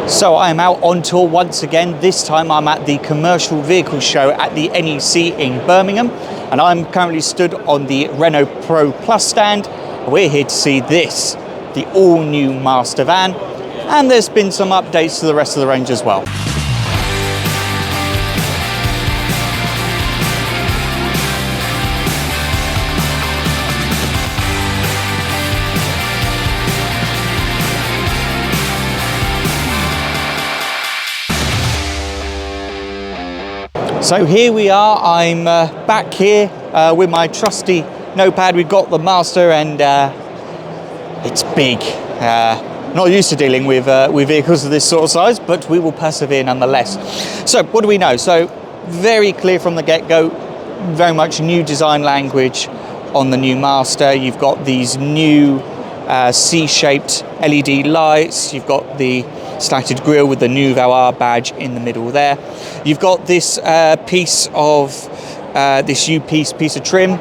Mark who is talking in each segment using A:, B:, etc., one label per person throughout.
A: So I'm out on tour once again. This time I'm at the Commercial Vehicle Show at the NEC in Birmingham, and I'm currently stood on the Renault Pro Plus stand. We're here to see this, the all-new Master van, and there's been some updates to the rest of the range as well. So here we are, I'm back here with my trusty notepad. We've got the Master and it's big. Not used to dealing with vehicles of this sort of size, but we will persevere nonetheless. So what do we know? So very clear from the get-go, very much new design language on the new Master. You've got these new C-shaped LED lights. You've got the slatted grille with the Nouveau R badge in the middle there. You've got this piece of this piece of trim.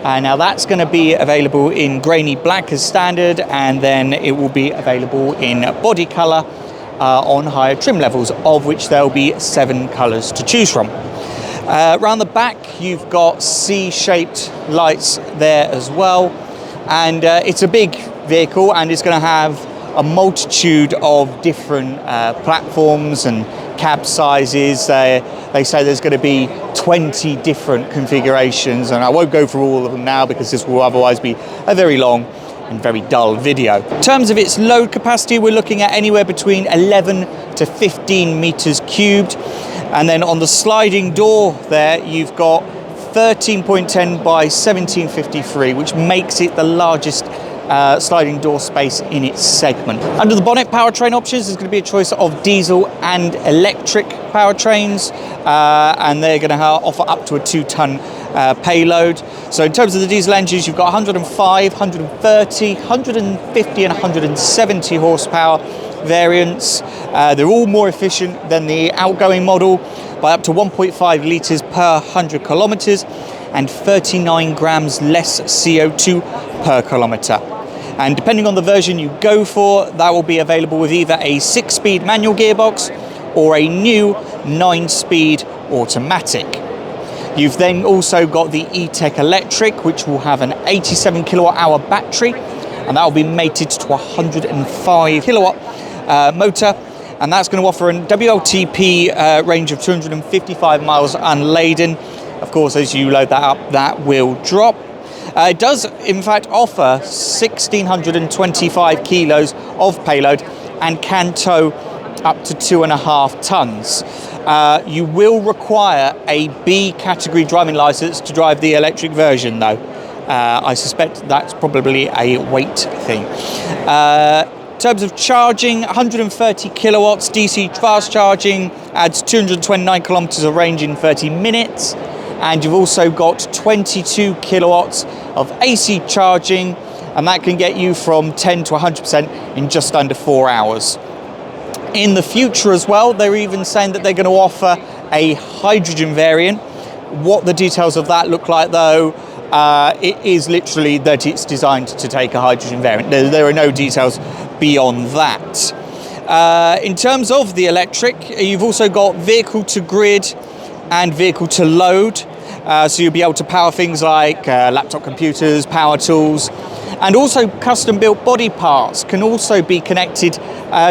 A: Now that's going to be available in grainy black as standard, and then it will be available in body colour on higher trim levels, of which there'll be 7 colours to choose from. Around the back you've got C-shaped lights there as well, and it's a big vehicle and it's going to have a multitude of different platforms and cab sizes. They say there's going to be 20 different configurations, and I won't go through all of them now because this will otherwise be a very long and very dull video. In terms of its load capacity, we're looking at anywhere between 11 to 15 meters cubed, and then on the sliding door there you've got 13.10 by 1753, which makes it the largest sliding door space in its segment. Under the bonnet powertrain options, there's going to be a choice of diesel and electric powertrains, and they're going to offer up to a 2-ton payload. So in terms of the diesel engines, you've got 105, 130, 150 and 170 horsepower variants. They're all more efficient than the outgoing model by up to 1.5 litres per 100 kilometres and 39 grams less CO2 per kilometre. And depending on the version you go for, that will be available with either a 6-speed manual gearbox or a new 9-speed automatic. You've then also got the E-Tech electric, which will have an 87 kilowatt hour battery, and that will be mated to a 105 kilowatt motor, and that's going to offer a WLTP range of 255 miles unladen. Of course, as you load that up, that will drop. It does, in fact, offer 1,625 kilos of payload and can tow up to 2.5 tons. You will require a B category driving license to drive the electric version, though. I suspect that's probably a weight thing. In terms of charging, 130 kilowatts DC fast charging adds 229 kilometers of range in 30 minutes. And you've also got 22 kilowatts of AC charging, and that can get you from 10 to 100% in just under 4 hours. In the future as well, they're even saying that they're going to offer a hydrogen variant. What the details of that look like, though, it is literally that it's designed to take a hydrogen variant. There are no details beyond that. In terms of the electric, you've also got vehicle to grid and vehicle to load. So you'll be able to power things like laptop computers, power tools, and also custom built body parts can also be connected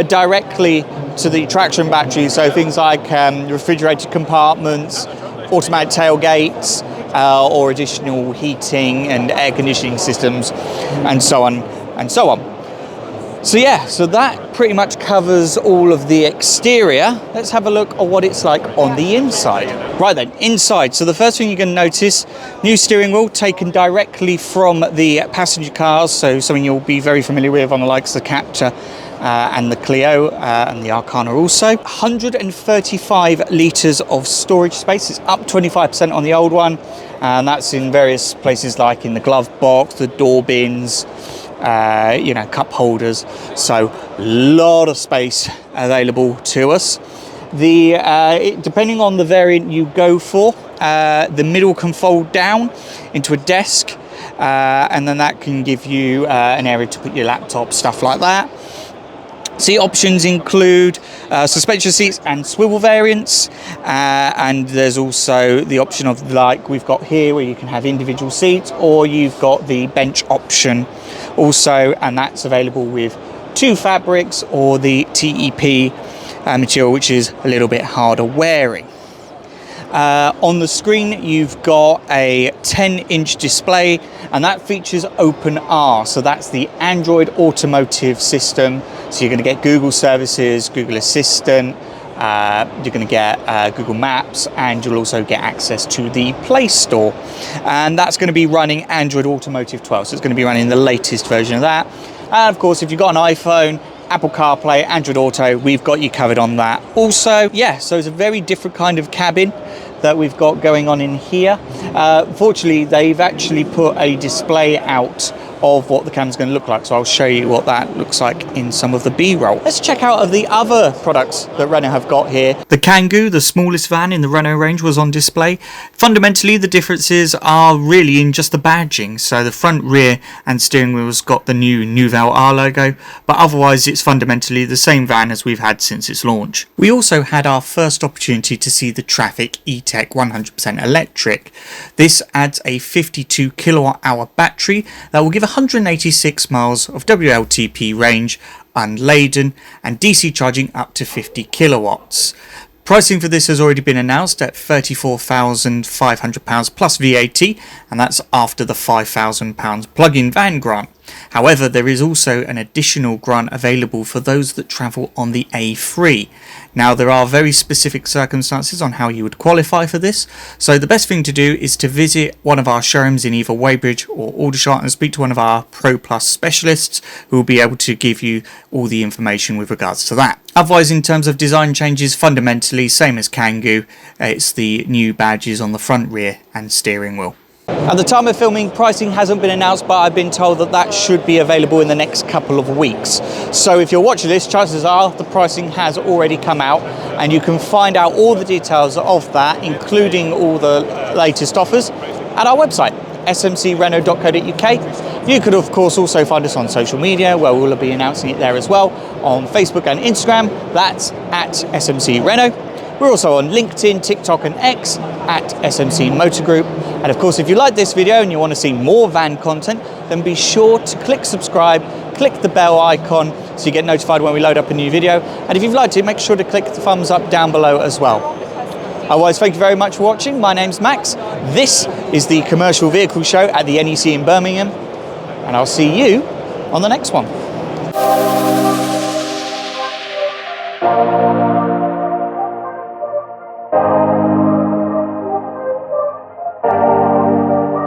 A: directly to the traction battery. So things like refrigerated compartments, automatic tailgates, or additional heating and air conditioning systems, and so on and so on. So yeah, so that pretty much covers all of the exterior. Let's have a look at what it's like on the inside. Right then, inside. So the first thing you're going to notice, new steering wheel taken directly from the passenger cars. So something you'll be very familiar with on the likes of the Captur and the Clio and the Arcana also. 135 litres of storage space. It's up 25% on the old one. And that's in various places like in the glove box, the door bins, cup holders, so a lot of space available to us. Depending on the variant you go for, the middle can fold down into a desk, and then that can give you an area to put your laptop, stuff like that. Seat options include suspension seats and swivel variants, and there's also the option of, like we've got here, where you can have individual seats, or you've got the bench option also, and that's available with 2 fabrics or the TEP material, which is a little bit harder wearing. On the screen you've got a 10-inch display, and that features OpenR, so that's the Android automotive system. So you're going to get Google services, Google Assistant, you're going to get Google Maps, and you'll also get access to the Play Store. And that's going to be running Android Automotive 12, so it's going to be running the latest version of that. And of course, if you've got an iPhone, Apple CarPlay, Android Auto, we've got you covered on that also. Yeah, so it's a very different kind of cabin that we've got going on in here. Fortunately, they've actually put a display out of what the cabin's going to look like, so I'll show you what that looks like in some of the B-roll. Let's check out of the other products that Renault have got here. The Kangoo, the smallest van in the Renault range, was on display. Fundamentally, the differences are really in just the badging. So the front, rear and steering wheel's got the new Nouvelle R logo, but otherwise it's fundamentally the same van as we've had since its launch. We also had our first opportunity to see the Trafic E-Tech 100% electric. This adds a 52 kilowatt hour battery that will give 186 miles of WLTP range unladen and DC charging up to 50 kilowatts. Pricing for this has already been announced at £34,500 plus VAT, and that's after the £5,000 plug-in van grant. However, there is also an additional grant available for those that travel on the A3. Now, there are very specific circumstances on how you would qualify for this, so the best thing to do is to visit one of our showrooms in either Weybridge or Aldershot and speak to one of our Pro Plus specialists who will be able to give you all the information with regards to that. Otherwise, in terms of design changes, fundamentally same as Kangoo, it's the new badges on the front, rear and steering wheel. At the time of filming, pricing hasn't been announced, but I've been told that that should be available in the next couple of weeks. So if you're watching this, chances are the pricing has already come out, and you can find out all the details of that, including all the latest offers, at our website, smcrenault.co.uk. You could, of course, also find us on social media, where we'll be announcing it there as well, on Facebook and Instagram. That's at SMC Renault. We're also on LinkedIn, TikTok and X at SMC Motor Group. And of course, if you like this video and you want to see more van content, then be sure to click subscribe, click the bell icon so you get notified when we load up a new video. And if you'd like to, make sure to click the thumbs up down below as well. Otherwise, thank you very much for watching. My name's Max. This is the Commercial Vehicle Show at the NEC in Birmingham. And I'll see you on the next one.